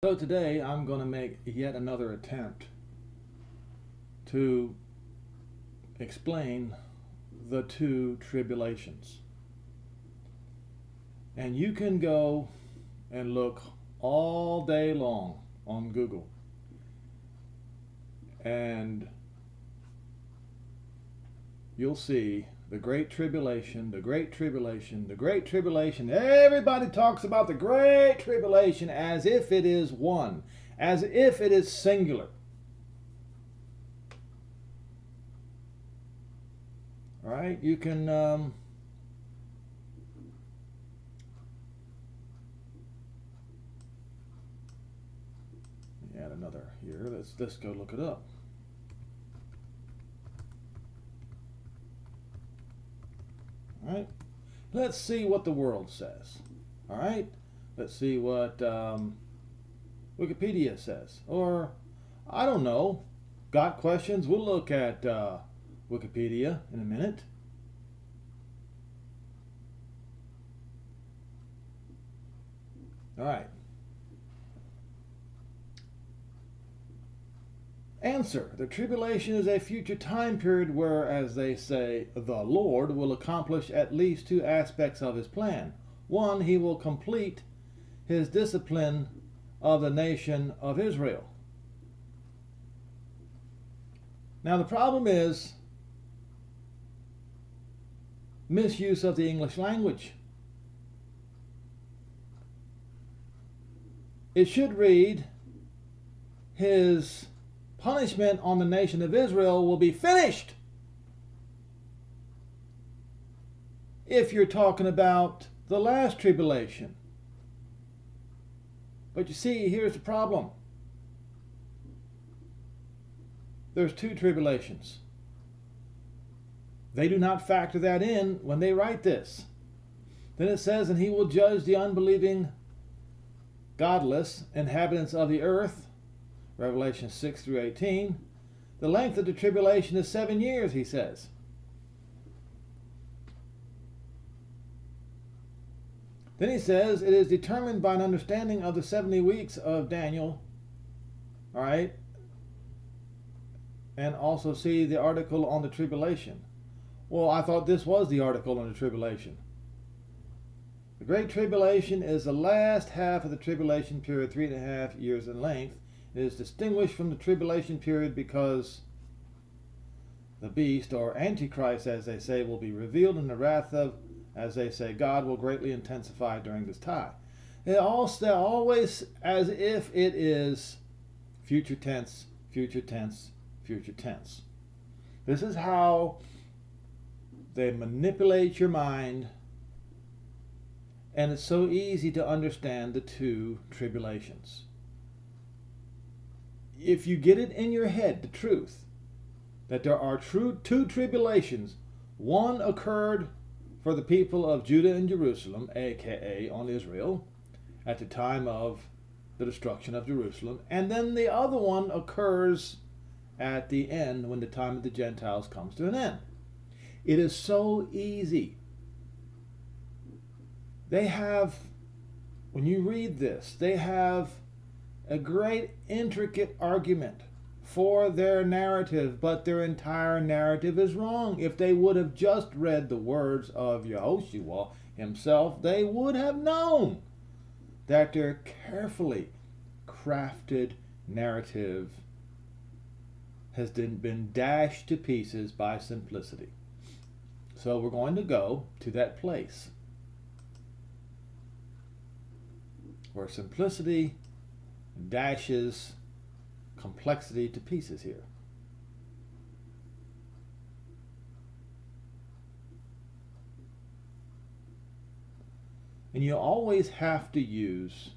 So today I'm going to make yet another attempt to explain the two tribulations. And you can go and look all day long on Google and you'll see the Great Tribulation, the Great Tribulation, the Great Tribulation. Everybody talks about the Great Tribulation as if it is one, as if it is singular. All right, you can add another here. Let's go look it up. All right, let's see what the world says. All right, let's see what Wikipedia says, or I don't know. Got questions? We'll look at Wikipedia in a minute. All right. Answer. The tribulation is a future time period where, as they say, the Lord will accomplish at least two aspects of his plan. One, he will complete his discipline of the nation of Israel. Now the problem is misuse of the English language. It should read, his punishment on the nation of Israel will be finished. If you're talking about the last tribulation. But you see, here's the problem. There's two tribulations. They do not factor that in when they write this. Then it says, and he will judge the unbelieving, godless inhabitants of the earth. Revelation 6 through 18. The length of the tribulation is 7 years, he says. Then he says, it is determined by an understanding of the 70 weeks of Daniel. All right. And also see the article on the tribulation. Well, I thought this was the article on the tribulation. The Great Tribulation is the last half of the tribulation period, 3.5 years in length. It is distinguished from the tribulation period because the beast, or Antichrist as they say, will be revealed, and the wrath of, as they say, God will greatly intensify during this time. They're always as if it is future tense, future tense, future tense. This is how they manipulate your mind, and it's so easy to understand the two tribulations. If you get it in your head, the truth, that there are two tribulations, one occurred for the people of Judah and Jerusalem, aka on Israel, at the time of the destruction of Jerusalem, and then the other one occurs at the end when the time of the Gentiles comes to an end. It is so easy. They have, when you read this, they have a great intricate argument for their narrative, but their entire narrative is wrong. If they would have just read the words of Yehoshua himself, they would have known that their carefully crafted narrative has been dashed to pieces by simplicity. So we're going to go to that place where simplicity dashes complexity to pieces here. And you always have to use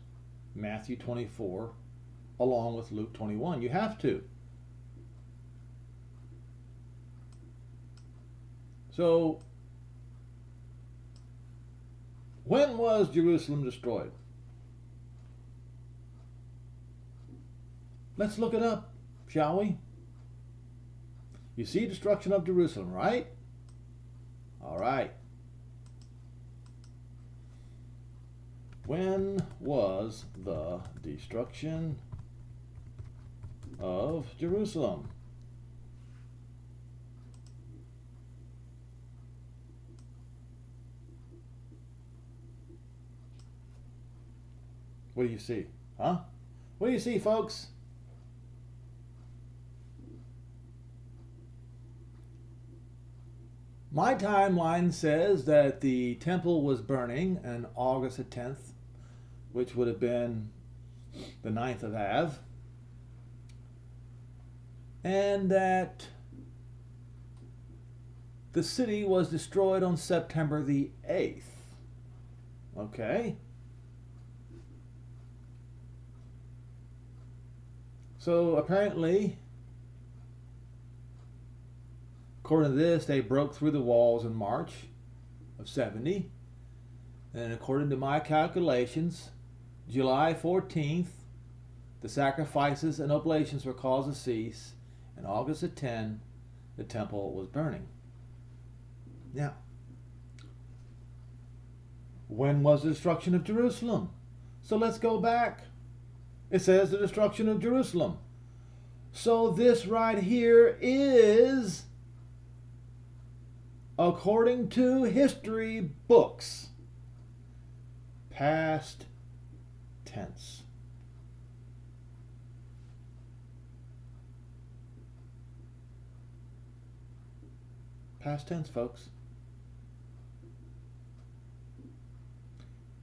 Matthew 24 along with Luke 21. You have to. So, when was Jerusalem destroyed? Let's look it up, shall we? You see destruction of Jerusalem, right? All right. When was the destruction of Jerusalem? What do you see? Huh? What do you see, folks? My timeline says that the temple was burning on August the 10th, which would have been the 9th of Av, and that the city was destroyed on September the 8th. Okay? So apparently, according to this, they broke through the walls in March of 70. And according to my calculations, July 14th, the sacrifices and oblations were caused to cease. And August the 10th, the temple was burning. Now, when was the destruction of Jerusalem? So let's go back. It says the destruction of Jerusalem. So this right here is, according to history books, past tense. Past tense, folks.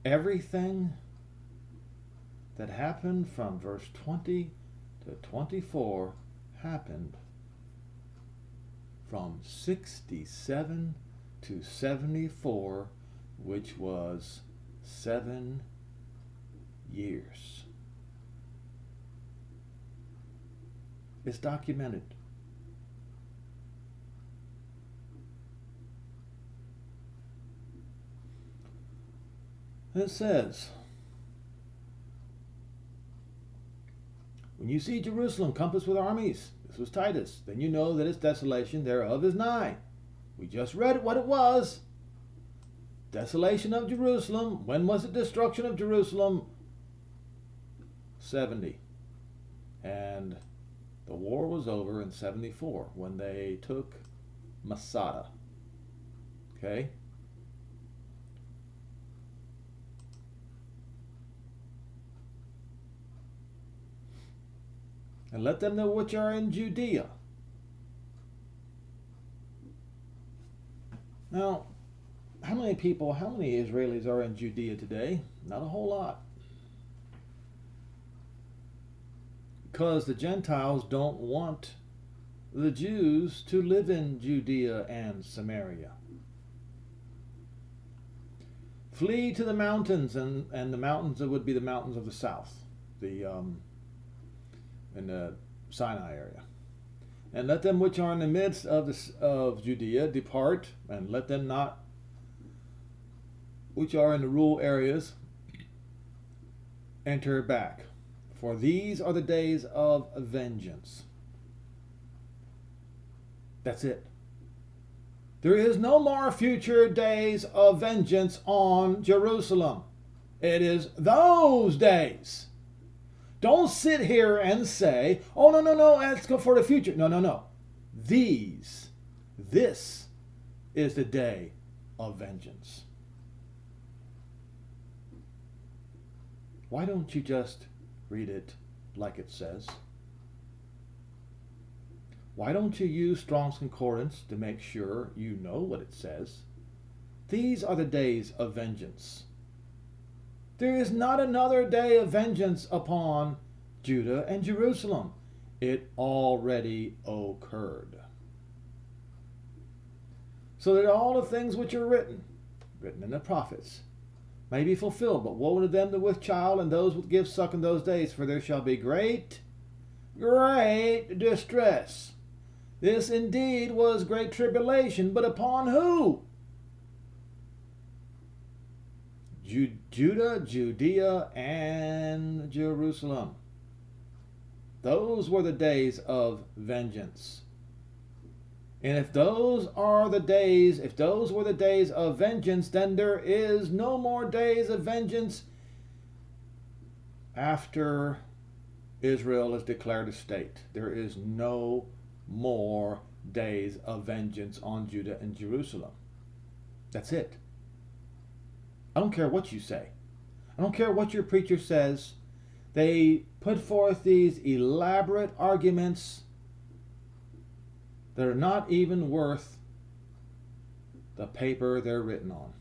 Everything that happened from verse 20 to 24 happened from 67 to 74, which was 7 years. It's documented. It says, when you see Jerusalem compassed with armies, this was Titus, then you know that its desolation thereof is nigh. We just read what it was. Desolation of Jerusalem. When was it destruction of Jerusalem? 70. And the war was over in 74 when they took Masada. Okay? And let them know which are in Judea. Now, how many Israelis are in Judea today? Not a whole lot. Because the Gentiles don't want the Jews to live in Judea and Samaria. Flee to the mountains, and the mountains would be the mountains of the south, in the Sinai area. And let them which are in the midst of Judea depart, and let them not which are in the rural areas enter back. For these are the days of vengeance. That's it. There is no more future days of vengeance on Jerusalem. It is those days. Don't sit here and say, oh, no, let's go for the future. No. This is the day of vengeance. Why don't you just read it like it says? Why don't you use Strong's Concordance to make sure you know what it says? These are the days of vengeance. There is not another day of vengeance upon Judah and Jerusalem. It already occurred. So that all the things which are written in the prophets, may be fulfilled. But woe to them that with child and those that give suck in those days, for there shall be great distress. This indeed was great tribulation, but upon who? Judah, Judea, and Jerusalem. Those were the days of vengeance. And if those were the days of vengeance, then there is no more days of vengeance after Israel is declared a state, there is no more days of vengeance on Judah and Jerusalem. That's it. I don't care what you say. I don't care what your preacher says. They put forth these elaborate arguments that are not even worth the paper they're written on.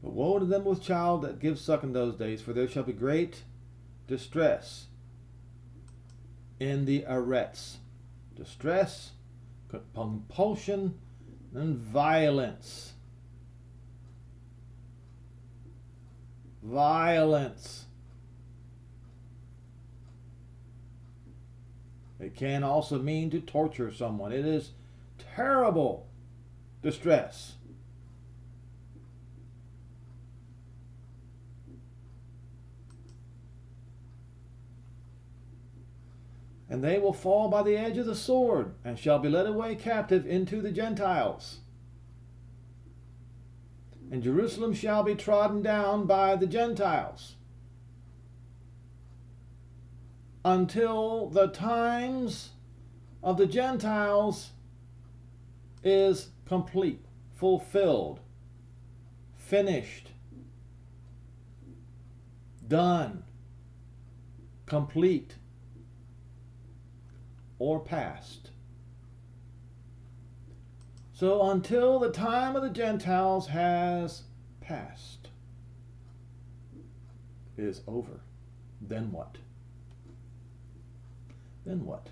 But woe to them with child that gives suck in those days, for there shall be great distress in the Arets. Distress, compulsion, and violence. Violence. It can also mean to torture someone. It is terrible distress. And they will fall by the edge of the sword, and shall be led away captive into the Gentiles. And Jerusalem shall be trodden down by the Gentiles, until the times of the Gentiles is complete, fulfilled, finished, done, complete, or past. So until the time of the Gentiles has passed, it is over. Then what? Then what?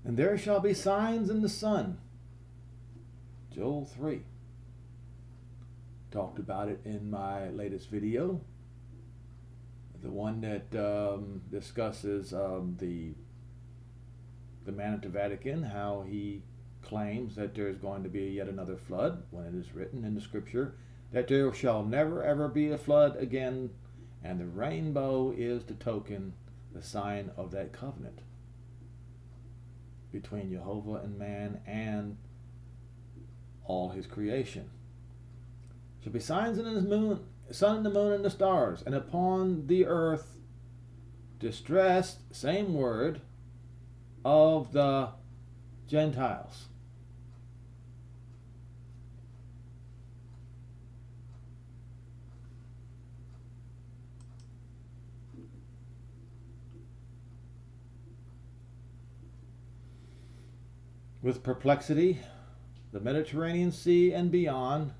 And there shall be signs in the sun. Joel 3. Talked about it in my latest video. The one that discusses the man at the Vatican, how he claims that there is going to be yet another flood, when it is written in the scripture that there shall never ever be a flood again, and the rainbow is the token, the sign of that covenant between Jehovah and man and all his creation. Shall be signs in the moon, sun and the moon and the stars, and upon the earth distress, same word, of the Gentiles. With perplexity, the Mediterranean Sea and beyond,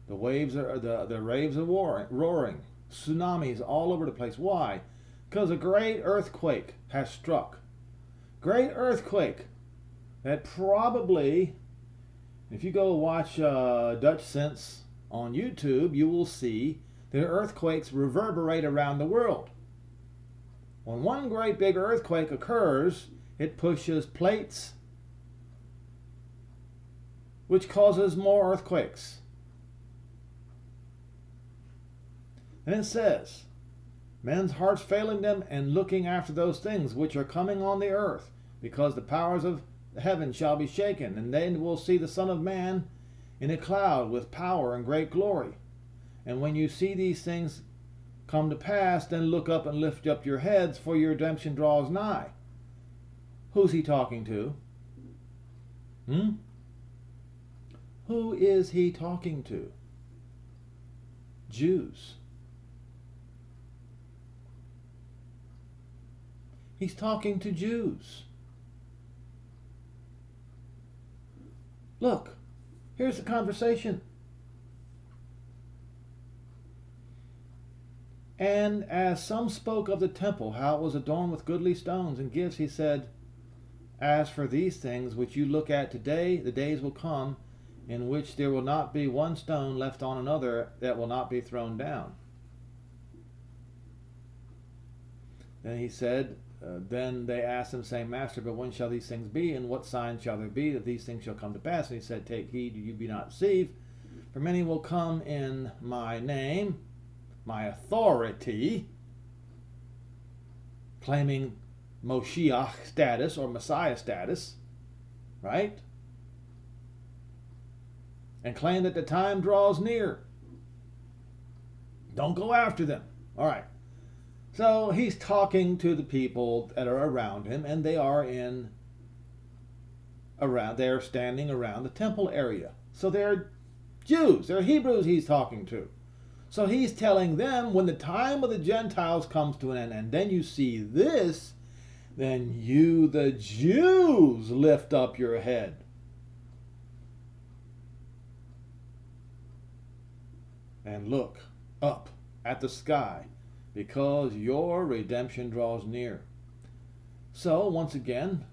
the waves are the waves are roaring, tsunamis all over the place. Why? Because a great earthquake has struck. Great earthquake that probably, if you go watch Dutch Sense on YouTube, you will see that earthquakes reverberate around the world. When one great big earthquake occurs, it pushes plates, which causes more earthquakes. And it says, men's hearts failing them and looking after those things which are coming on the earth, because the powers of heaven shall be shaken, and then will see the Son of Man in a cloud with power and great glory. And when you see these things come to pass, then look up and lift up your heads, for your redemption draws nigh. Who's he talking to? Who is he talking to? Jews. He's talking to Jews. Look, here's the conversation. And as some spoke of the temple, how it was adorned with goodly stones and gifts, he said, as for these things which you look at today, the days will come in which there will not be one stone left on another that will not be thrown down. Then he said, then they asked him, saying, Master, but when shall these things be, and what sign shall there be that these things shall come to pass? And he said, take heed you be not deceived, for many will come in my name, my authority, claiming Moshiach status or Messiah status, right? and claim that the time draws near. Don't go after them. All right. So he's talking to the people that are around him, and they are they're standing around the temple area. So they're Jews, they're Hebrews he's talking to. So he's telling them, when the time of the Gentiles comes to an end, and then you see this, then you, the Jews, lift up your head. And look up at the sky, because your redemption draws near. So, once again,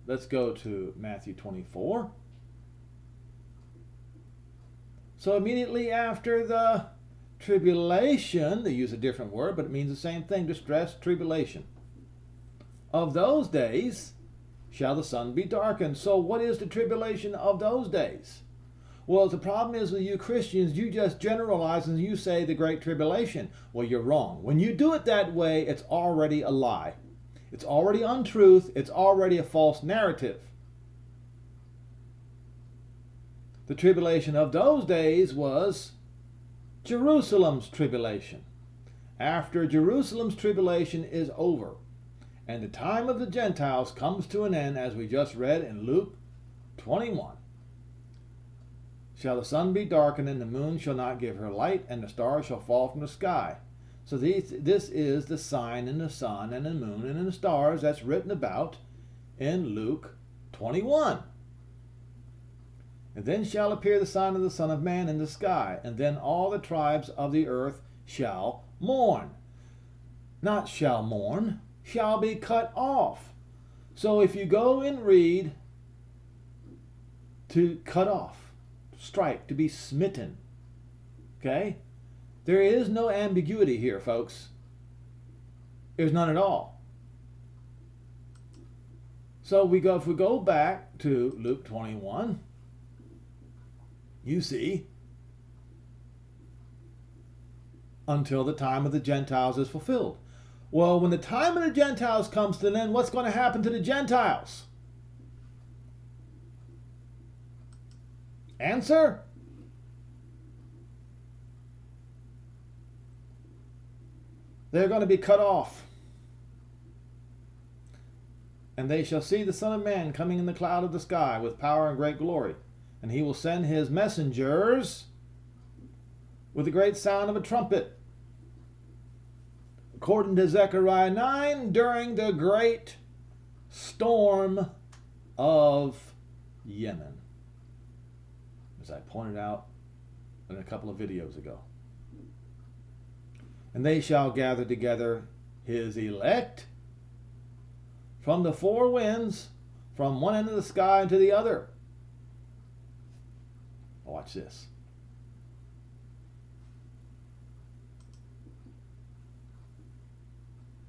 let's go to Matthew 24. So immediately after the tribulation, they use a different word, but it means the same thing, distress, tribulation. Of those days shall the sun be darkened. So what is the tribulation of those days? Well, the problem is with you Christians, you just generalize and you say the Great Tribulation. Well, you're wrong. When you do it that way, it's already a lie. It's already untruth. It's already a false narrative. The tribulation of those days was Jerusalem's tribulation. After Jerusalem's tribulation is over, and the time of the Gentiles comes to an end, as we just read in Luke 21, shall the sun be darkened, and the moon shall not give her light, and the stars shall fall from the sky. So this is the sign in the sun and the moon and in the stars that's written about in Luke 21. And then shall appear the sign of the Son of Man in the sky, and then all the tribes of the earth shall mourn. Not shall mourn, shall be cut off. So if you go and read to cut off, strike, to be smitten, okay? There is no ambiguity here, folks. There's none at all. So if we go back to Luke 21, you see, until the time of the Gentiles is fulfilled. Well, when the time of the Gentiles comes to an end, what's going to happen to the Gentiles? Answer? They're going to be cut off. And they shall see the Son of Man coming in the cloud of the sky with power and great glory. And he will send his messengers with the great sound of a trumpet. According to Zechariah 9, during the great storm of Yemen, as I pointed out in a couple of videos ago. And they shall gather together his elect from the four winds, from one end of the sky to the other. Watch this.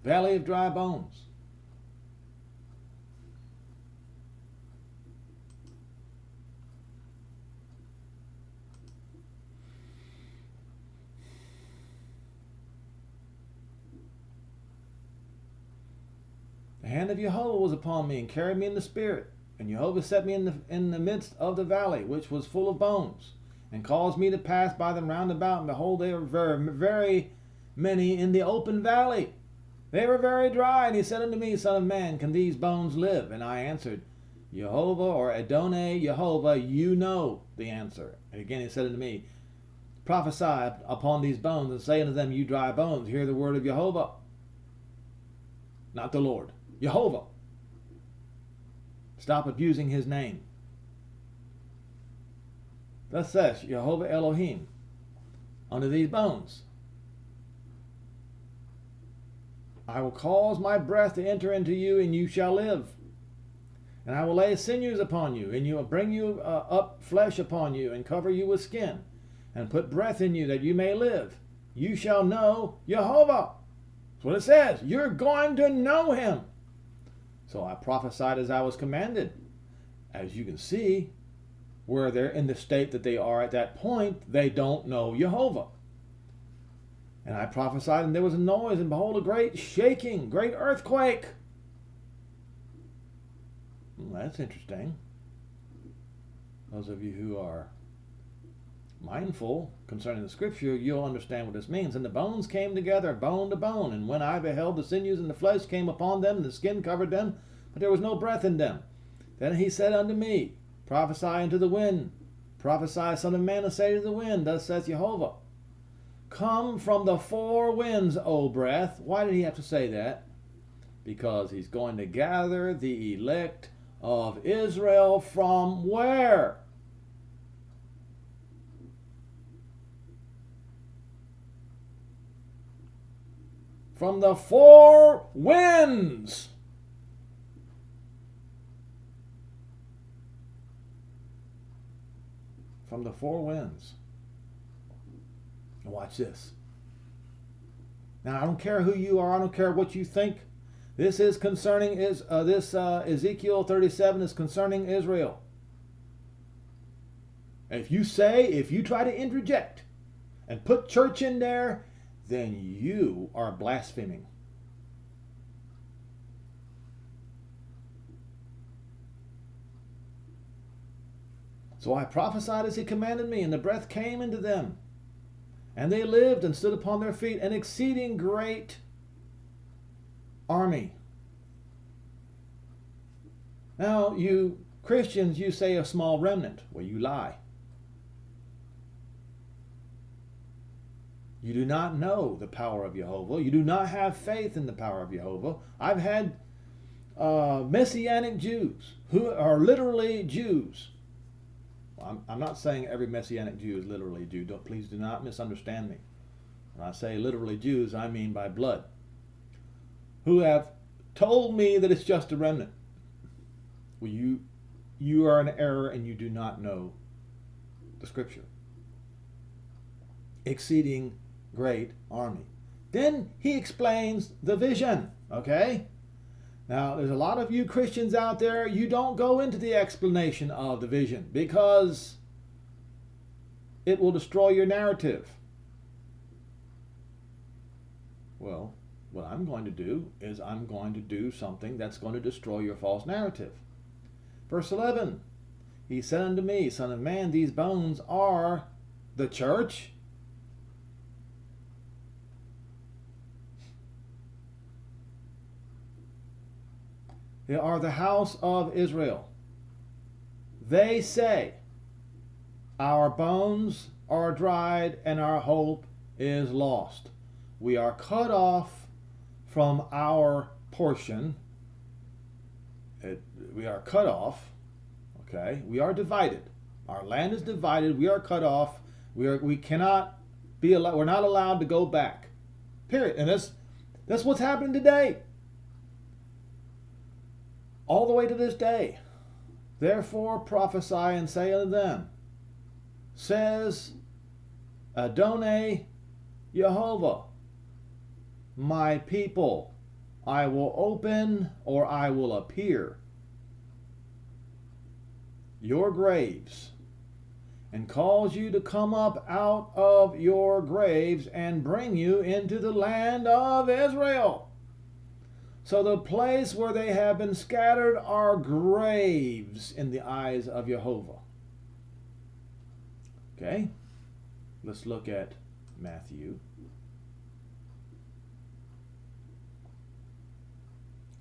Valley of dry bones. The hand of Jehovah was upon me and carried me in the spirit. And Jehovah set me in the midst of the valley, which was full of bones, and caused me to pass by them round about. And behold, they were very, very many in the open valley. They were very dry. And he said unto me, Son of man, can these bones live? And I answered, Jehovah, or Adonai Jehovah, you know the answer. And again he said unto me, prophesy upon these bones, and say unto them, you dry bones, hear the word of Jehovah. Not the Lord, Jehovah. Stop abusing his name. Thus says Jehovah Elohim unto these bones, I will cause my breath to enter into you, and you shall live. And I will lay sinews upon you, and you will bring you up flesh upon you, and cover you with skin, and put breath in you that you may live. You shall know Jehovah. That's what it says. You're going to know him. So I prophesied as I was commanded. As you can see, where they're in the state that they are at that point, they don't know Jehovah. And I prophesied, and there was a noise, and behold, a great shaking, great earthquake. Well, that's interesting. Those of you who are mindful concerning the scripture, you'll understand what this means. And the bones came together, bone to bone. And when I beheld, the sinews and the flesh came upon them, and the skin covered them, but there was no breath in them. Then he said unto me, prophesy unto the wind. Prophesy, son of man, and say to the wind, thus saith Jehovah, come from the four winds, O breath. Why did he have to say that? Because he's going to gather the elect of Israel from where? From the four winds. From the four winds. And watch this. Now, I don't care who you are. I don't care what you think. This is concerning Ezekiel 37 is concerning Israel. If you try to interject and put church in there, then you are blaspheming. So I prophesied as he commanded me, and the breath came into them. And they lived and stood upon their feet, an exceeding great army. Now, you Christians, you say a small remnant. Well, you lie. You do not know the power of Jehovah. You do not have faith in the power of Jehovah. I've had Messianic Jews who are literally Jews. I'm not saying every Messianic Jew is literally Jew. Please do not misunderstand me. When I say literally Jews, I mean by blood. Who have told me that it's just a remnant. Well, you are in error and you do not know the scripture. Exceeding great army. Then he explains the vision, okay? Now, there's a lot of you Christians out there, you don't go into the explanation of the vision because it will destroy your narrative. Well, what I'm going to do is I'm going to do something that's going to destroy your false narrative. Verse 11, he said unto me, son of man, these bones are the church. They are the house of Israel. They say, our bones are dried and our hope is lost. We are cut off from our portion. We are cut off. Okay, we are divided. Our land is divided. We are cut off. We cannot be allowed. We're not allowed to go back. Period. And that's what's happening today. All the way to this day. Therefore prophesy and say unto them, says Adonai Jehovah, my people, I will open or I will appear your graves and cause you to come up out of your graves and bring you into the land of Israel. So the place where they have been scattered are graves in the eyes of Jehovah. Okay, let's look at Matthew.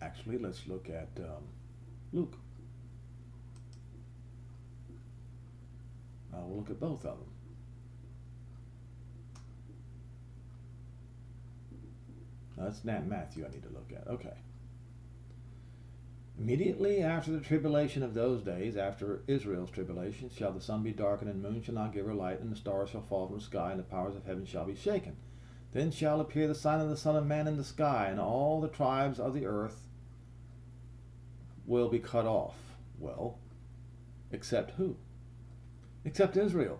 Actually, let's look at Luke. We'll look at both of them. That's not Matthew I need to look at. Okay. Immediately after the tribulation of those days, after Israel's tribulation, shall the sun be darkened, and the moon shall not give her light, and the stars shall fall from the sky, and the powers of heaven shall be shaken. Then shall appear the sign of the Son of Man in the sky, and all the tribes of the earth will be cut off. Well, except who? Except Israel.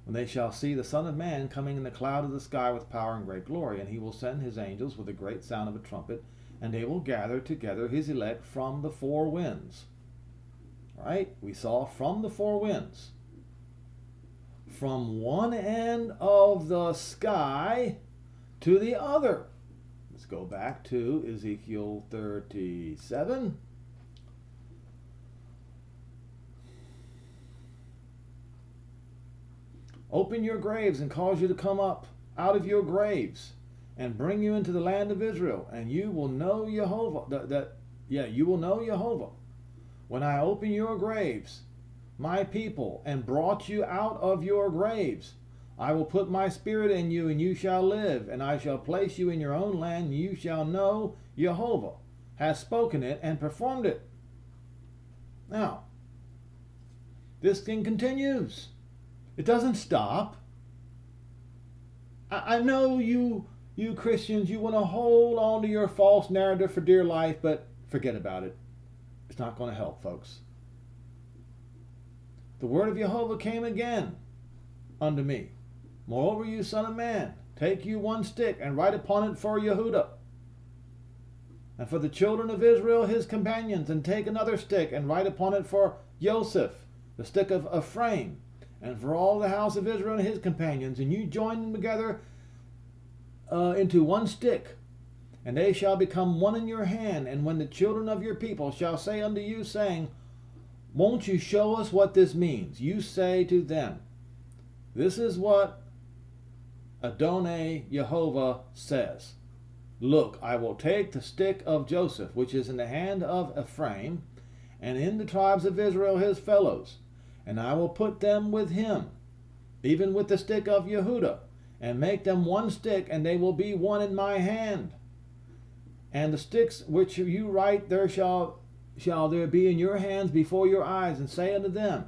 When they shall see the Son of Man coming in the cloud of the sky with power and great glory, and he will send his angels with a great sound of a trumpet, and they will gather together his elect from the four winds. Right? We saw from the four winds. From one end of the sky to the other. Let's go back to Ezekiel 37. open your graves and cause you to come up out of your graves and bring you into the land of Israel, and you will know Jehovah. You will know Jehovah. When I open your graves, my people, and brought you out of your graves, I will put my spirit in you, and you shall live, and I shall place you in your own land, and you shall know Jehovah has spoken it and performed it. Now, this thing continues. It doesn't stop. I know you Christians, you want to hold on to your false narrative for dear life, but forget about it. It's not going to help, folks. The word of Jehovah came again unto me. Moreover, you son of man, take you one stick and write upon it for Yehudah, and for the children of Israel his companions, and take another stick and write upon it for Joseph, the stick of Ephraim, and for all the house of Israel and his companions, and you join them together into one stick, and they shall become one in your hand. And when the children of your people shall say unto you, saying, won't you show us what this means? You say to them, this is what Adonai Jehovah says. Look, I will take the stick of Joseph, which is in the hand of Ephraim, and in the tribes of Israel his fellows, and I will put them with him, even with the stick of Yehudah, and make them one stick, and they will be one in my hand. And the sticks which you write there shall there be in your hands before your eyes, and say unto them,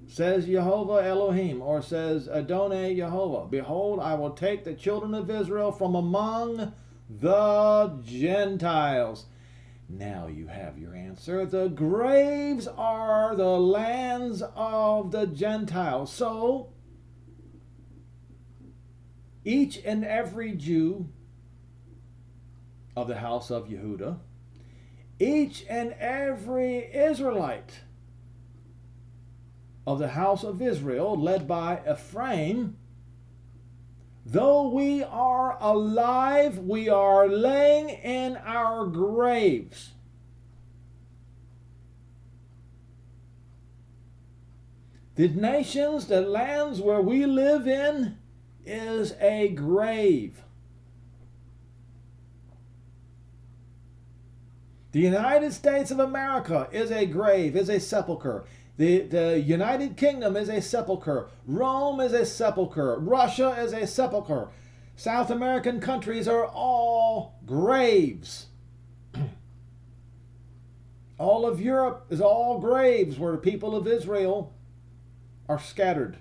says Jehovah Elohim, or says Adonai Jehovah, behold, I will take the children of Israel from among the Gentiles. Now you have your answer. The graves are the lands of the Gentiles. So, each and every Jew of the house of Yehudah, each and every Israelite of the house of Israel, led by Ephraim, though we are alive, we are laying in our graves. The nations, the lands where we live in, is a grave. The United States of America is a grave, is a sepulcher. The United Kingdom is a sepulcher. Rome is a sepulcher. Russia is a sepulcher. South American countries are all graves. All of Europe is all graves where the people of Israel are scattered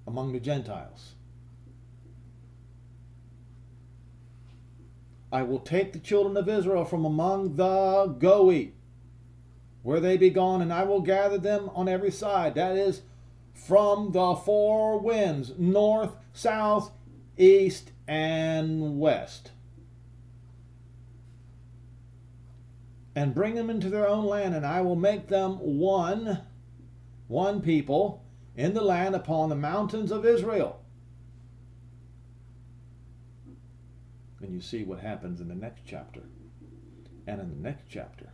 among the Gentiles. I will take the children of Israel from among the Goi, where they be gone, and I will gather them on every side. That is, from the four winds, north, south, east, and west. And bring them into their own land, and I will make them one people in the land upon the mountains of Israel. And you see what happens in the next chapter. And in the next chapter.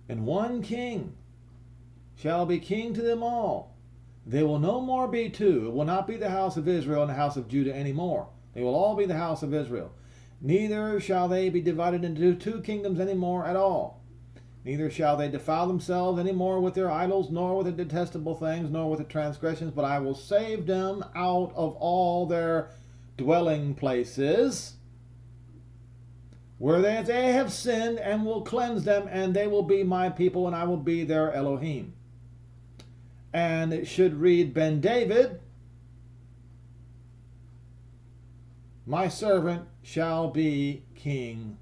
And one king shall be king to them all. They will no more be two. It will not be the house of Israel and the house of Judah anymore. They will all be the house of Israel. Neither shall they be divided into two kingdoms anymore at all. Neither shall they defile themselves any more with their idols, nor with the detestable things, nor with the transgressions, but I will save them out of all their dwelling places, where they have sinned, and will cleanse them, and they will be my people, and I will be their Elohim. And it should read, Ben David, my servant, shall be king.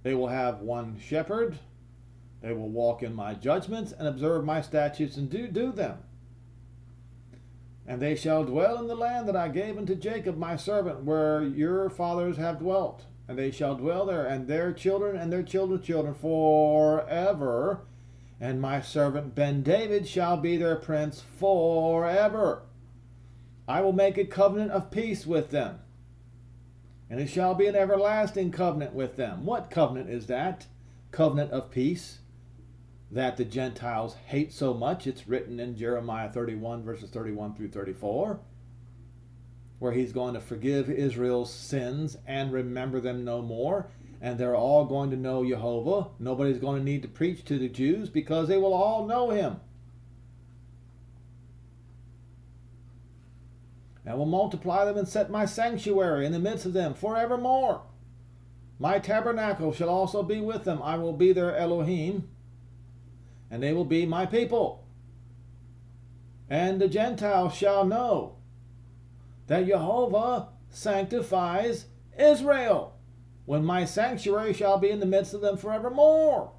They will have one shepherd. They will walk in my judgments and observe my statutes and do them. And they shall dwell in the land that I gave unto Jacob my servant, where your fathers have dwelt. And they shall dwell there, and their children and their children's children forever. And my servant Ben David shall be their prince forever. I will make a covenant of peace with them, and it shall be an everlasting covenant with them. What covenant is that? covenant of peace that the Gentiles hate so much. It's written in Jeremiah 31 verses 31 through 34, where he's going to forgive Israel's sins and remember them no more. And they're all going to know Jehovah. Nobody's going to need to preach to the Jews because they will all know him. I will multiply them and set my sanctuary in the midst of them forevermore. My tabernacle shall also be with them. I will be their Elohim, and they will be my people. And the Gentiles shall know that Jehovah sanctifies Israel, when my sanctuary shall be in the midst of them forevermore.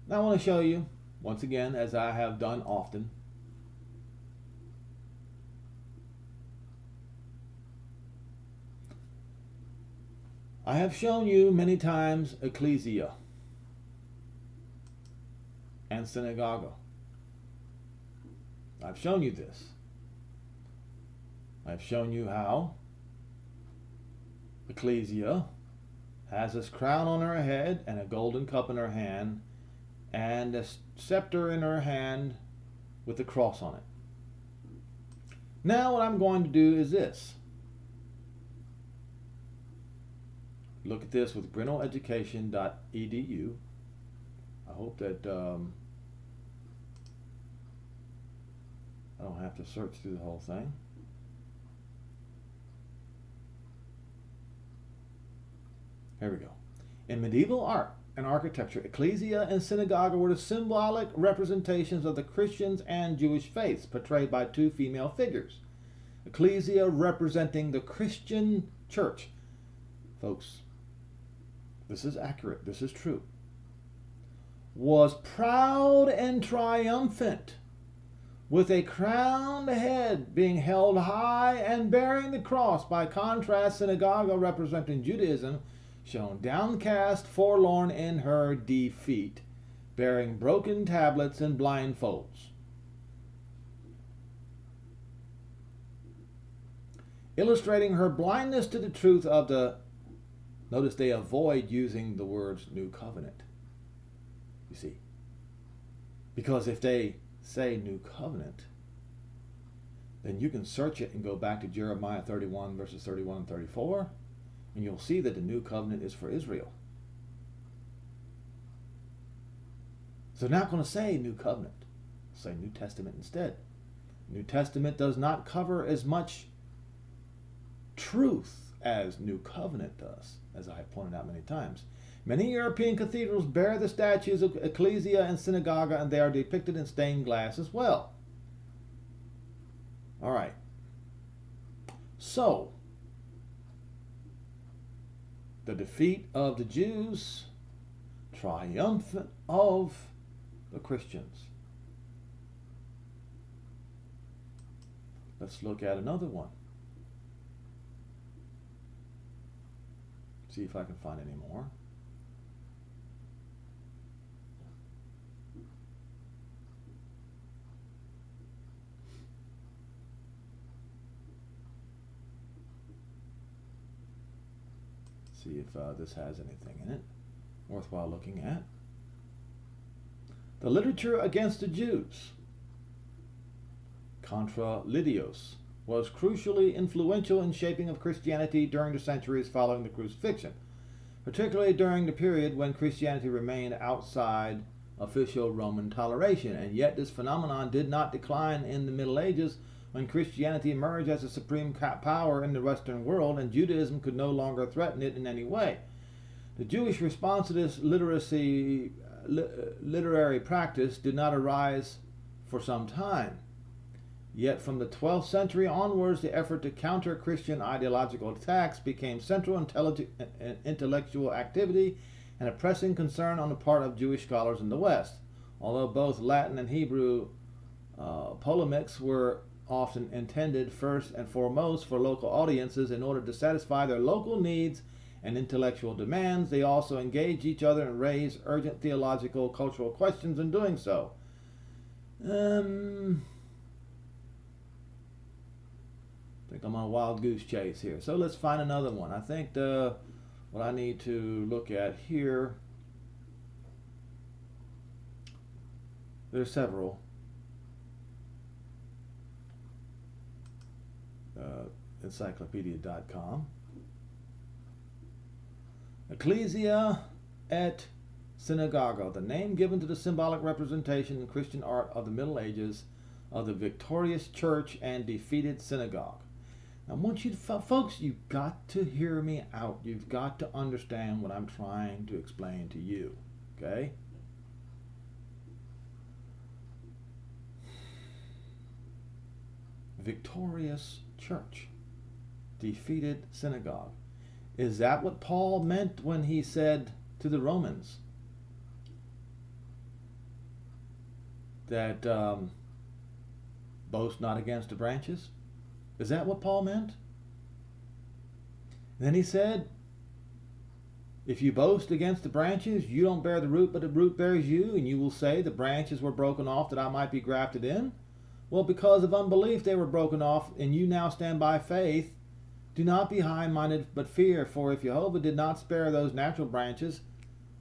Now I want to show you, once again, as I have done often, I have shown you many times ecclesia and synagogue. I've shown you this. I've shown you how ecclesia has this crown on her head and a golden cup in her hand and a scepter in her hand with a cross on it. Now what I'm going to do is this. Look at this with grinnelleducation.edu. I hope that I don't have to search through the whole thing. Here we go. In medieval art and architecture, ecclesia and synagogue were the symbolic representations of the Christians and Jewish faiths, portrayed by two female figures. Ecclesia representing the Christian church. Folks, this is accurate, this is true. Was proud and triumphant, with a crowned head being held high and bearing the cross. By contrast, synagogue representing Judaism, shown downcast, forlorn in her defeat, bearing broken tablets and blindfolds. Illustrating her blindness to the truth of the, notice they avoid using the words new covenant. You see, because if they say new covenant, then you can search it and go back to Jeremiah 31 verses 31 and 34, and you'll see that the new covenant is for Israel. So they're not going to say new covenant. They'll say New Testament instead. New Testament does not cover as much truth as New Covenant does, as I have pointed out many times. Many European cathedrals bear the statues of ecclesia and synagogue, and they are depicted in stained glass as well. All right. So, the defeat of the Jews, triumphant of the Christians. Let's look at another one. See if I can find any more. See if this has anything in it worthwhile looking at. The literature against the Jews, Contra Lydios, was crucially influential in shaping of Christianity during the centuries following the crucifixion, particularly during the period when Christianity remained outside official Roman toleration. And yet this phenomenon did not decline in the Middle Ages, when Christianity emerged as a supreme power in the Western world and Judaism could no longer threaten it in any way. The Jewish response to this literary practice did not arise for some time. Yet from the 12th century onwards, the effort to counter Christian ideological attacks became central intellectual activity and a pressing concern on the part of Jewish scholars in the West. Although both Latin and Hebrew polemics were often intended first and foremost for local audiences in order to satisfy their local needs and intellectual demands. They also engage each other and raise urgent theological, cultural questions in doing so. I think I'm on a wild goose chase here. So let's find another one. I think what I need to look at here, there's several. Encyclopedia.com. Ecclesia et Synagoga, the name given to the symbolic representation in Christian art of the Middle Ages of the victorious church and defeated synagogue. I want you to, folks, you've got to hear me out. You've got to understand what I'm trying to explain to you. Okay? Victorious church, defeated synagogue. Is that what Paul meant when he said to the Romans that boast not against the branches? Is that what Paul meant? Then he said, if you boast against the branches, you don't bear the root, but the root bears you, and you will say the branches were broken off that I might be grafted in. Well, because of unbelief they were broken off, and you now stand by faith. Do not be high-minded, but fear, for if Jehovah did not spare those natural branches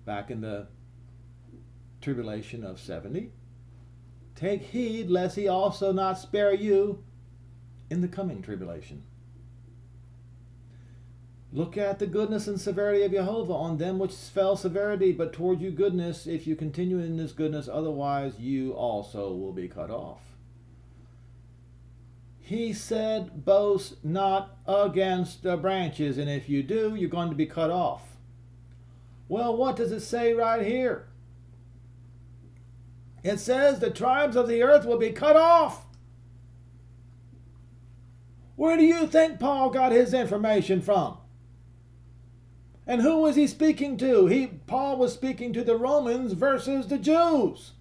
back in the tribulation of 70, take heed lest he also not spare you in the coming tribulation. Look at the goodness and severity of Jehovah. On them which fell severity, but toward you goodness, if you continue in this goodness, otherwise you also will be cut off. He said, boast not against the branches, and if you do, you're going to be cut off. Well, what does it say right here? It says the tribes of the earth will be cut off. Where do you think Paul got his information from? And who was he speaking to? Paul was speaking to the Romans versus the Jews.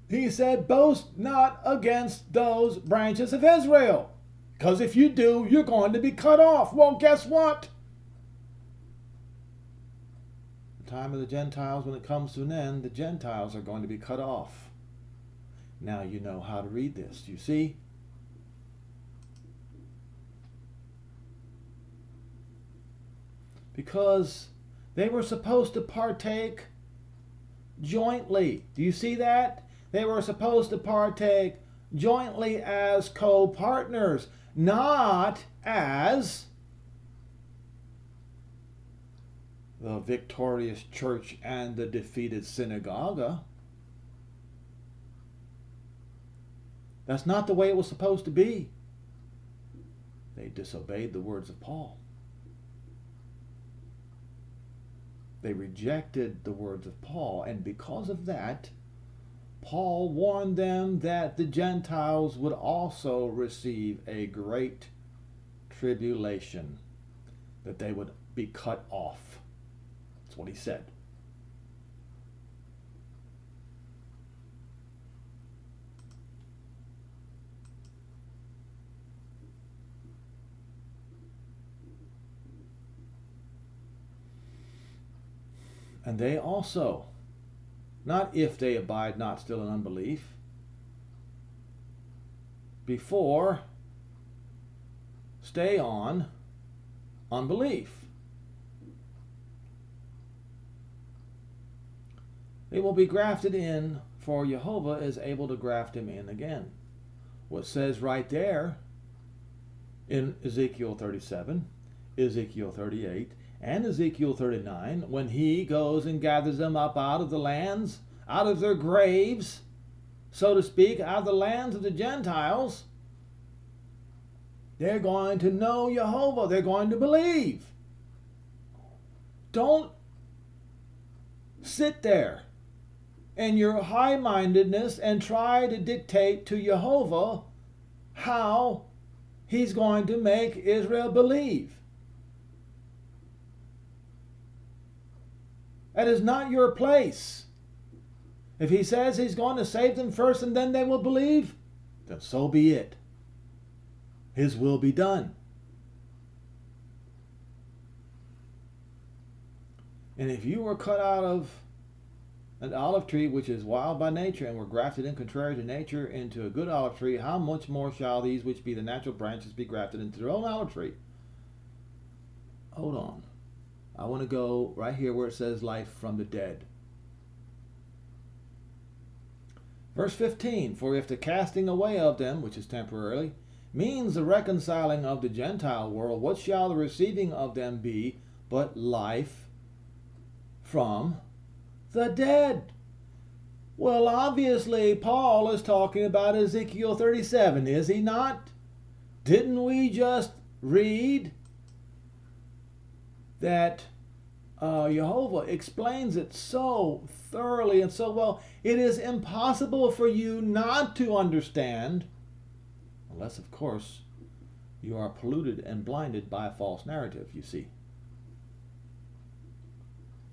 He said, boast not against those branches of Israel. Because if you do, you're going to be cut off. Well, guess what? The time of the Gentiles, when it comes to an end, the Gentiles are going to be cut off. Now you know how to read this. You see? Because they were supposed to partake jointly. Do you see that? They were supposed to partake jointly as co-partners, not as the victorious church and the defeated synagogue. That's not the way it was supposed to be. They disobeyed the words of Paul. They rejected the words of Paul, and because of that, Paul warned them that the Gentiles would also receive a great tribulation, that they would be cut off. That's what he said. And they also, not if they abide not still in unbelief, before stay on unbelief. They will be grafted in, for Jehovah is able to graft him in again. What says right there in Ezekiel 37, Ezekiel 38, and Ezekiel 39, when he goes and gathers them up out of the lands, out of their graves, so to speak, out of the lands of the Gentiles, they're going to know Jehovah. They're going to believe. Don't sit there in your high-mindedness and try to dictate to Jehovah how he's going to make Israel believe. That is not your place. If he says he's going to save them first and then they will believe, then so be it. His will be done. And if you were cut out of an olive tree which is wild by nature, and were grafted in contrary to nature into a good olive tree, how much more shall these which be the natural branches be grafted into their own olive tree? Hold on. I want to go right here where it says life from the dead. Verse 15, for if the casting away of them, which is temporarily, means the reconciling of the Gentile world, what shall the receiving of them be but life from the dead? Well, obviously, Paul is talking about Ezekiel 37, is he not? Didn't we just read that Jehovah explains it so thoroughly and so well? It is impossible for you not to understand, unless, of course, you are polluted and blinded by a false narrative, you see.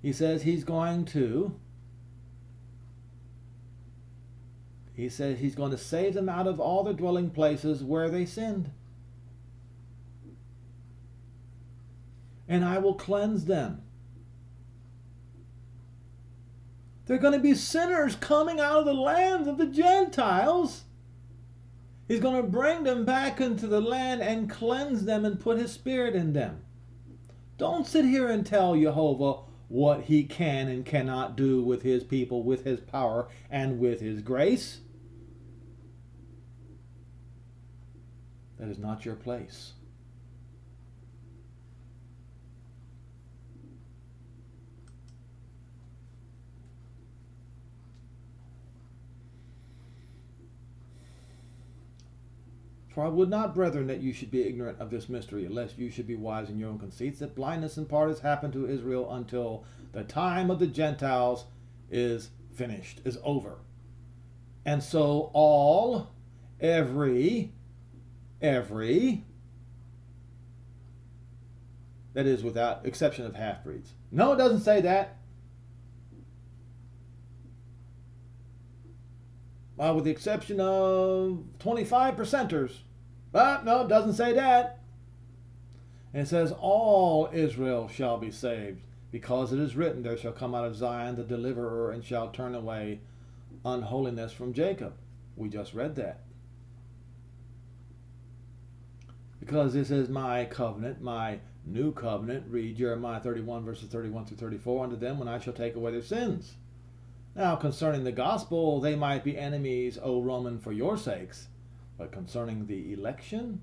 He says he's going to save them out of all the dwelling places where they sinned. And I will cleanse them. They're going to be sinners coming out of the lands of the Gentiles. He's going to bring them back into the land and cleanse them and put his spirit in them. Don't sit here and tell Jehovah what he can and cannot do with his people, with his power, and with his grace. That is not your place. For I would not, brethren, that you should be ignorant of this mystery, lest you should be wise in your own conceits, that blindness in part has happened to Israel until the time of the Gentiles is finished, is over. And so all, every, that is without exception of half-breeds. No, it doesn't say that. With the exception of 25%ers. But no, it doesn't say that. And it says, all Israel shall be saved, because it is written, there shall come out of Zion the deliverer, and shall turn away unholiness from Jacob. We just read that. Because this is my covenant, my new covenant. Read Jeremiah 31, verses 31 through 34. Unto them when I shall take away their sins. Now concerning the gospel, they might be enemies, O Roman, for your sakes. But concerning the election,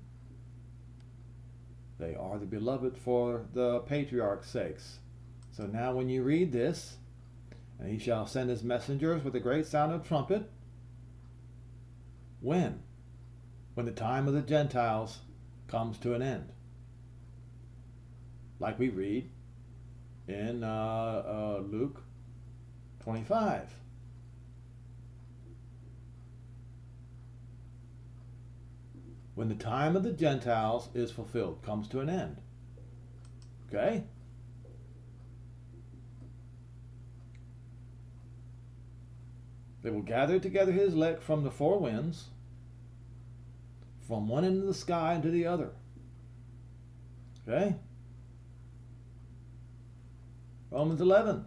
they are the beloved for the patriarch's sakes. So now when you read this, and he shall send his messengers with a great sound of trumpet. When? When the time of the Gentiles comes to an end. Like we read in Luke 25. When the time of the Gentiles is fulfilled, comes to an end. Okay? They will gather together his elect from the four winds, from one end of the sky to the other. Okay? Romans 11.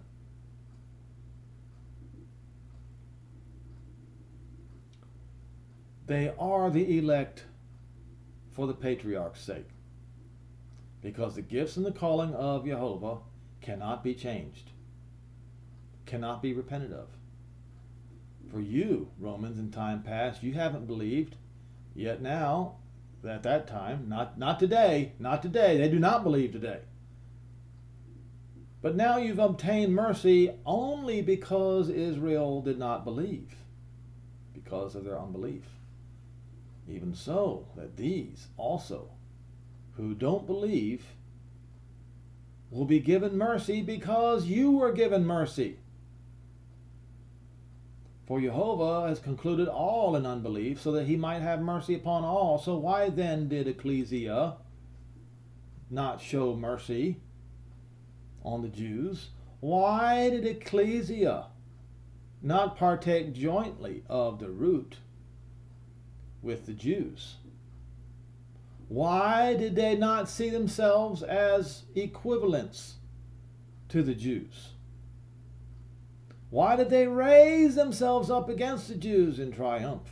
They are the elect for the patriarch's sake, because the gifts and the calling of Jehovah cannot be changed, cannot be repented of. For you, Romans, in time past, you haven't believed, yet now, at that time, not today, they do not believe today. But now you've obtained mercy only because Israel did not believe, because of their unbelief. Even so, that these also, who don't believe, will be given mercy because you were given mercy. For Jehovah has concluded all in unbelief, so that he might have mercy upon all. So why then did Ecclesia not show mercy on the Jews? Why did Ecclesia not partake jointly of the root with the Jews? Why did they not see themselves as equivalents to the Jews? Why did they raise themselves up against the Jews in triumph?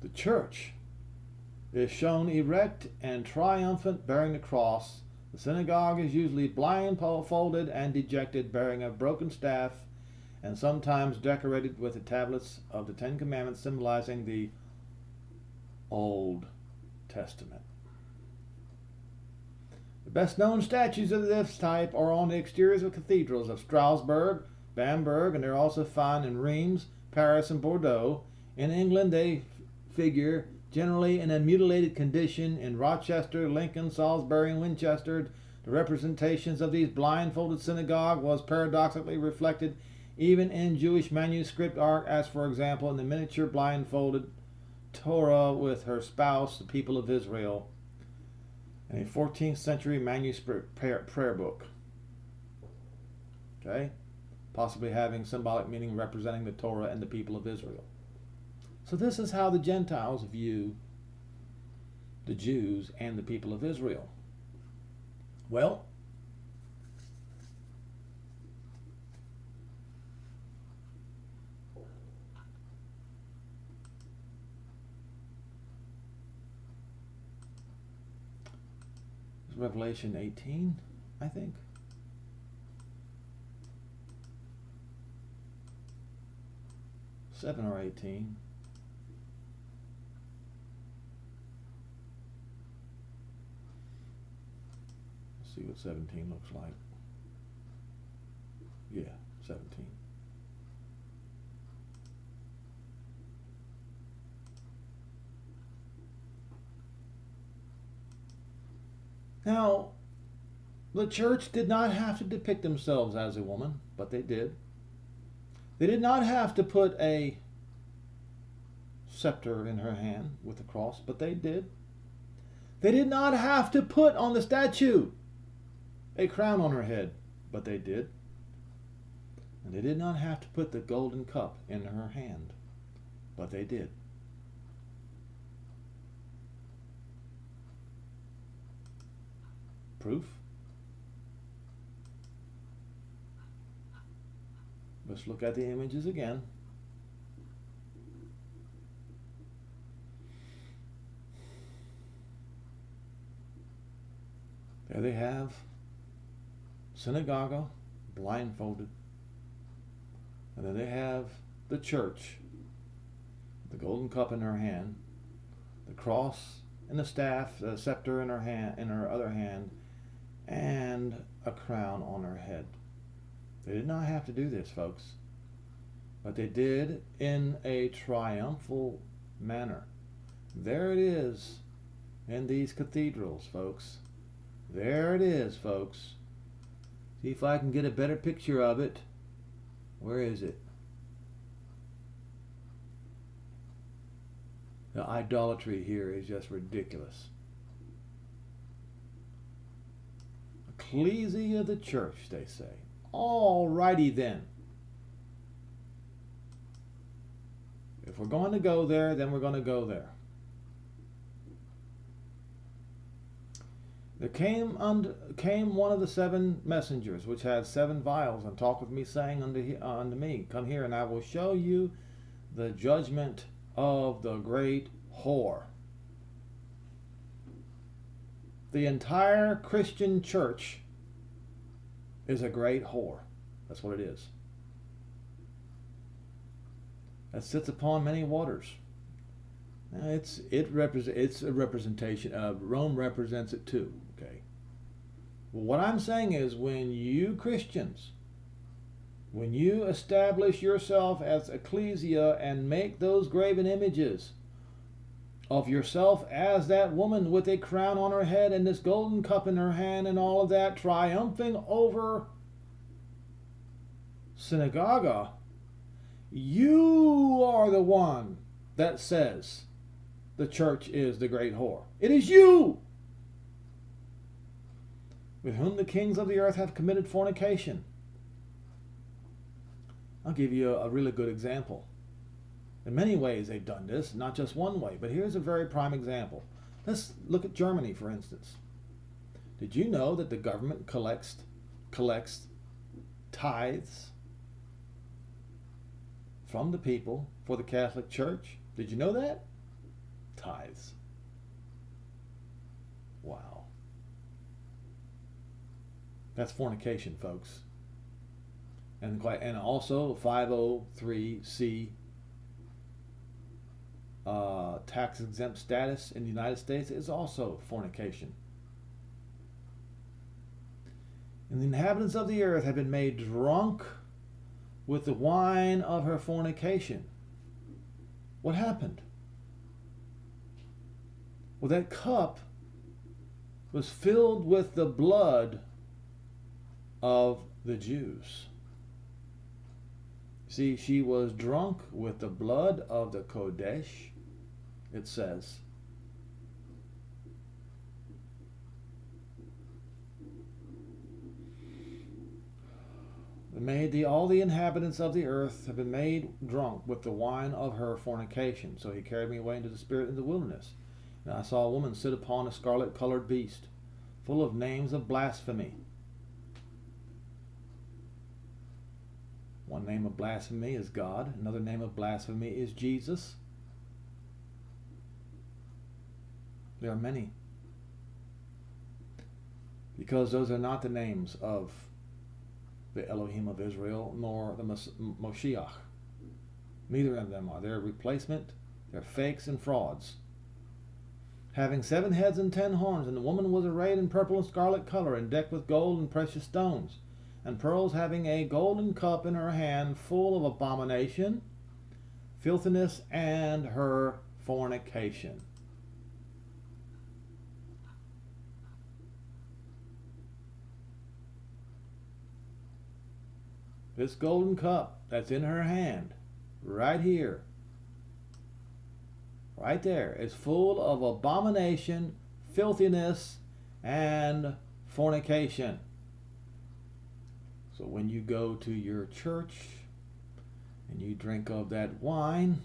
The church is shown erect and triumphant, bearing the cross. The synagogue is usually blindfolded and dejected, bearing a broken staff, and sometimes decorated with the tablets of the Ten Commandments, symbolizing the Old Testament. The best known statues of this type are on the exteriors of cathedrals of Strasbourg, Bamberg, and they're also found in Reims, Paris, and Bordeaux. In England, they figure generally in a mutilated condition in Rochester, Lincoln, Salisbury, and Winchester. The representations of these blindfolded synagogue was paradoxically reflected even in Jewish manuscript art, as for example in the miniature blindfolded Torah with her spouse, the people of Israel, in a 14th century manuscript prayer book. Okay? Possibly having symbolic meaning representing the Torah and the people of Israel. So this is how the Gentiles view the Jews and the people of Israel. Well, it's Revelation 18, I think. Seven or 18. See what 17 looks like. Yeah, 17. Now, the church did not have to depict themselves as a woman, but they did. They did not have to put a scepter in her hand with a cross, but they did. They did not have to put on the statue a crown on her head, but they did. And they did not have to put the golden cup in her hand, but they did. Proof? Let's look at the images again. There they have synagogue, blindfolded. And then they have the church, the golden cup in her hand, the cross and the staff, the scepter in her hand, in her other hand, and a crown on her head. They did not have to do this, folks, but they did in a triumphal manner. There it is in these cathedrals, folks. There it is, folks. See if I can get a better picture of it. Where is it? The idolatry here is just ridiculous. Ecclesia of the church, they say. Alrighty then. If we're going to go there, then we're going to go there. There came one of the seven messengers, which had 7 vials, and talked with me, saying unto me, Come here, and I will show you the judgment of the great whore. The entire Christian church is a great whore. That's what it is. That sits upon many waters. Now it's a representation. Rome represents it too. Okay. Well, what I'm saying is, when you Christians, when you establish yourself as ecclesia and make those graven images of yourself as that woman with a crown on her head and this golden cup in her hand and all of that, triumphing over synagogue, you are the one that says the church is the great whore. It is you, with whom the kings of the earth have committed fornication. I'll give you a really good example. In many ways they've done this, not just one way, but here's a very prime example. Let's look at Germany, for instance. Did you know that the government collects tithes from the people for the Catholic Church? Did you know that? Tithes. Wow. That's fornication, folks. And also 503C tax exempt status in the United States is also fornication. And the inhabitants of the earth have been made drunk with the wine of her fornication. What happened? Well, that cup was filled with the blood of the Jews. See, she was drunk with the blood of the Kodesh, it says. All the inhabitants of the earth have been made drunk with the wine of her fornication. So he carried me away into the spirit in the wilderness. And I saw a woman sit upon a scarlet-colored beast, full of names of blasphemy. One name of blasphemy is God. Another name of blasphemy is Jesus. There are many. Because those are not the names of the Elohim of Israel, nor the Moshiach. Neither of them are. They're a replacement. They're fakes and frauds. Having 7 heads and 10 horns, and the woman was arrayed in purple and scarlet color, and decked with gold and precious stones, and pearls, having a golden cup in her hand, full of abomination, filthiness, and her fornication. This golden cup that's in her hand, right here, right there, is full of abomination, filthiness, and fornication. So when you go to your church and you drink of that wine,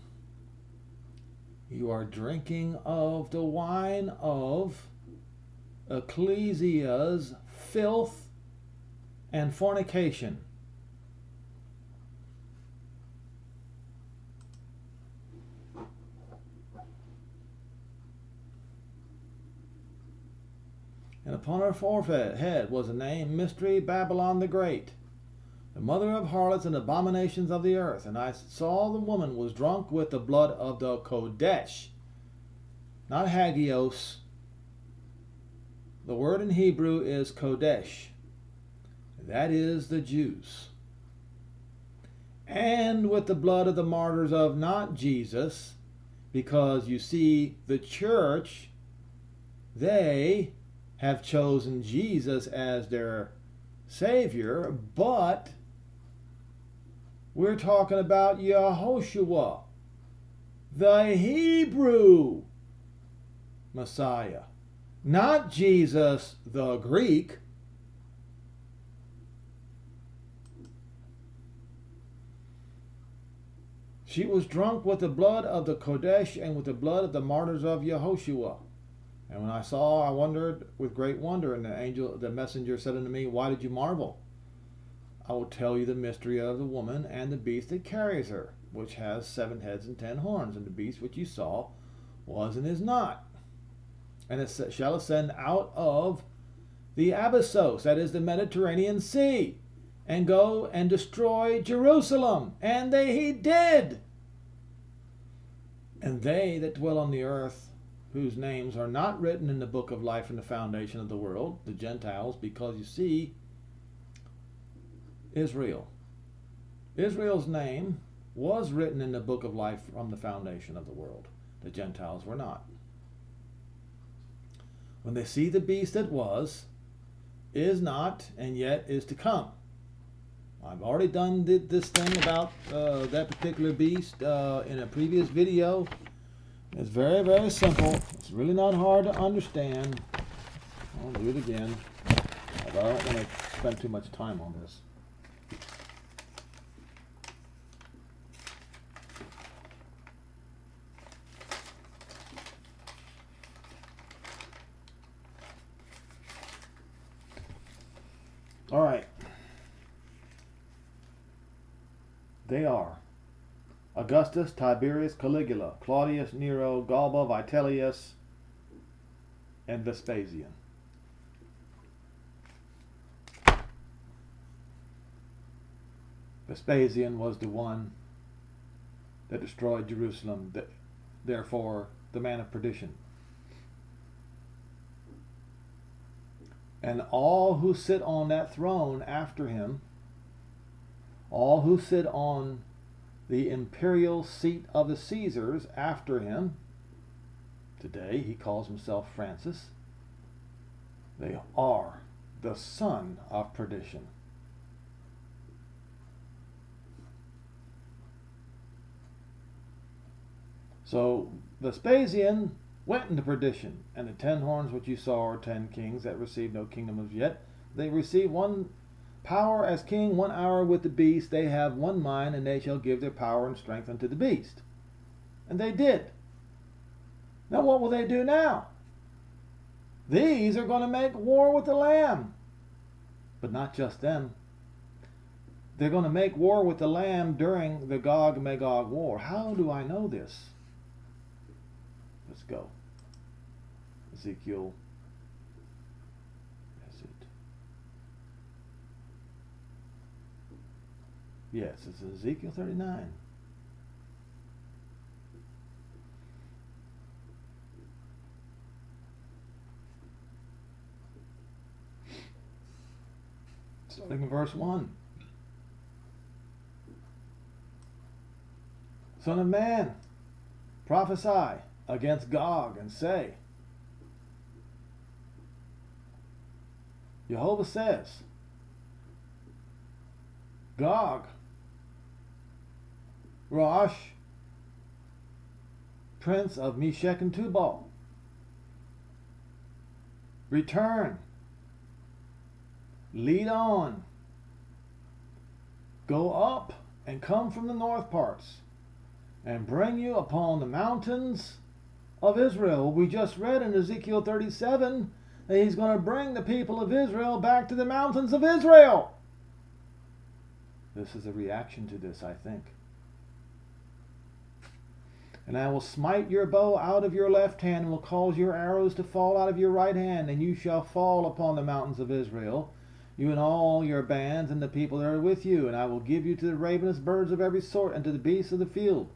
you are drinking of the wine of ecclesia's filth and fornication. And upon her forehead was a name, Mystery, Babylon the Great, the mother of harlots and abominations of the earth. And I saw the woman was drunk with the blood of the Kodesh, not Hagios. The word in Hebrew is Kodesh. That is the Jews. And with the blood of the martyrs of not Jesus, because you see, the church, they have chosen Jesus as their Savior, but we're talking about Yehoshua, the Hebrew Messiah, not Jesus the Greek. She was drunk with the blood of the Kodesh and with the blood of the martyrs of Yehoshua. And when I saw, I wondered with great wonder, and the messenger said unto me, Why did you marvel? I will tell you the mystery of the woman and the beast that carries her, which has 7 heads and 10 horns, and the beast which you saw was and is not. And it shall ascend out of the Abyssos, that is the Mediterranean Sea, and go and destroy Jerusalem. And he did. And they that dwell on the earth, whose names are not written in the book of life from the foundation of the world, the Gentiles, because you see, Israel's name was written in the book of life from the foundation of the world. The Gentiles were not. When they see the beast that was, is not, and yet is to come. I've already done this thing about that particular beast in a previous video. It's very, very simple. It's really not hard to understand. I'll do it again. I don't want to spend too much time on this. They are Augustus, Tiberius, Caligula, Claudius, Nero, Galba, Vitellius, and Vespasian. Vespasian was the one that destroyed Jerusalem, therefore the man of perdition. And all who sit on that throne after him, all who sit on the imperial seat of the Caesars after him, today he calls himself Francis, they are the son of perdition. So Vespasian went into perdition, and the 10 horns which you saw are 10 kings that received no kingdom as yet. They receive one power as king, 1 hour with the beast. They have one mind, and they shall give their power and strength unto the beast. And they did. Now what will they do now? These are going to make war with the Lamb. But not just them. They're going to make war with the Lamb during the Gog-Magog war. How do I know this? Let's go. Ezekiel. That's it. Yes, it's Ezekiel 39. Starting in verse 1. Son of man, prophesy against Gog and say, Jehovah says, Gog, Rosh, prince of Meshech and Tubal, return, lead on, go up and come from the north parts, and bring you upon the mountains of Israel. We just read in Ezekiel 37 that he's going to bring the people of Israel back to the mountains of Israel. This is a reaction to this, I think. And I will smite your bow out of your left hand, and will cause your arrows to fall out of your right hand, and you shall fall upon the mountains of Israel, you and all your bands, and the people that are with you. And I will give you to the ravenous birds of every sort, and to the beasts of the field,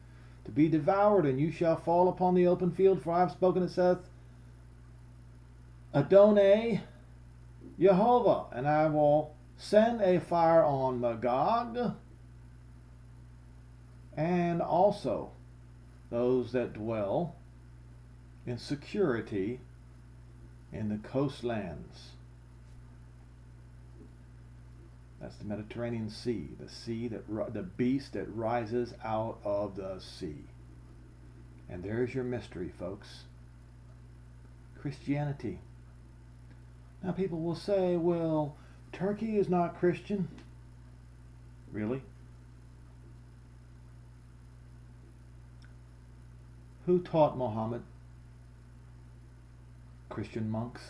to be devoured, and you shall fall upon the open field, for I have spoken, it saith Adonai Jehovah. And I will send a fire on Magog, and also those that dwell in security in the coastlands. That's the Mediterranean Sea, the beast that rises out of the sea. And there's your mystery, folks. Christianity. Now people will say, well, Turkey is not Christian. Really? Who taught Muhammad? Christian monks.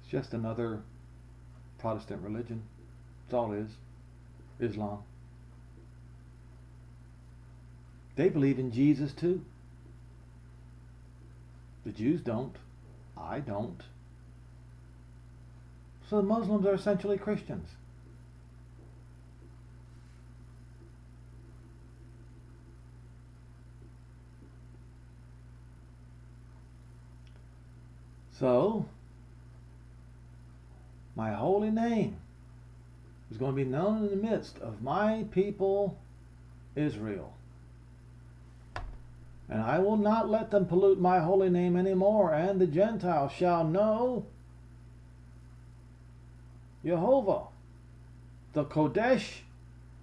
It's just another Protestant religion. That's all it is. Islam. They believe in Jesus too. The Jews don't. I don't. So the Muslims are essentially Christians. So, my holy name is going to be known in the midst of my people Israel. And I will not let them pollute my holy name anymore, and the Gentiles shall know Jehovah, the Kodesh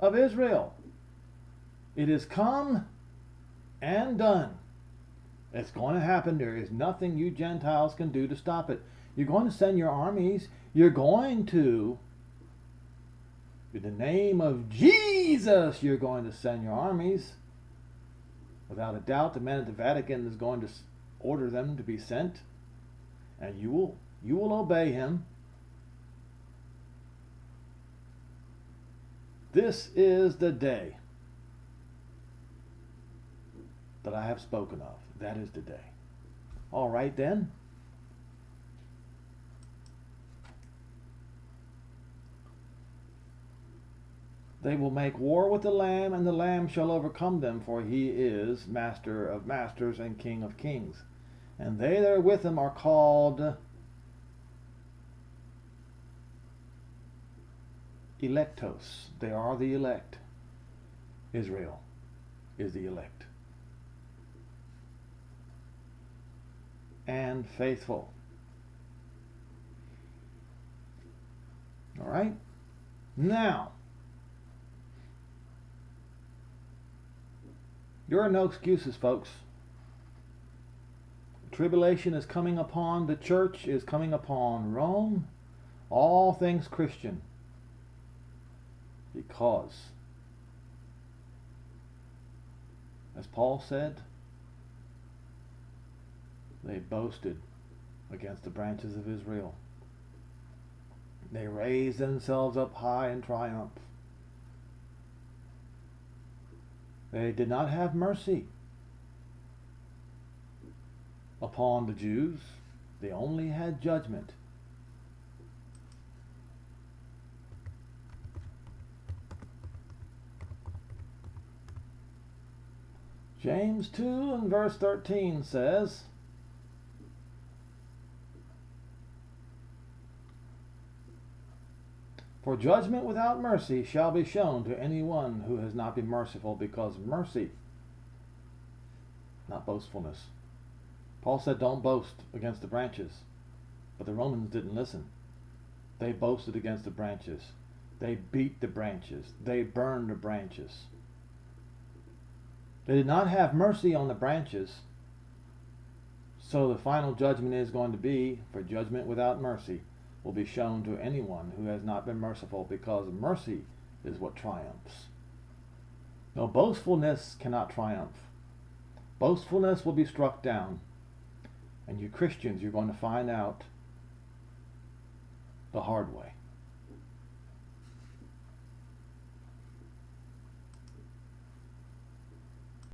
of Israel. It is come and done. It's going to happen. There is nothing you Gentiles can do to stop it. You're going to send your armies. You're going to, in the name of Jesus, you're going to send your armies. Without a doubt, the man at the Vatican is going to order them to be sent, and you will obey him. This is the day that I have spoken of. That is the day. All right then. They will make war with the Lamb, and the Lamb shall overcome them, for he is Master of masters and King of kings. And they that are with him are called electos. They are the elect. Israel is the elect. And faithful. All right? Now, there are no excuses, folks. Tribulation is coming upon the church, is coming upon Rome, all things Christian, because, as Paul said, they boasted against the branches of Israel. They raised themselves up high in triumph. They did not have mercy upon the Jews. They only had judgment. James 2 and verse 13 says, "For judgment without mercy shall be shown to any one who has not been merciful, because mercy," not boastfulness. Paul said don't boast against the branches, but the Romans didn't listen. They boasted against the branches. They beat the branches. They burned the branches. They did not have mercy on the branches, so the final judgment is going to be, for judgment without mercy will be shown to anyone who has not been merciful, because mercy is what triumphs. No, boastfulness cannot triumph. Boastfulness will be struck down. And you Christians, you're going to find out the hard way.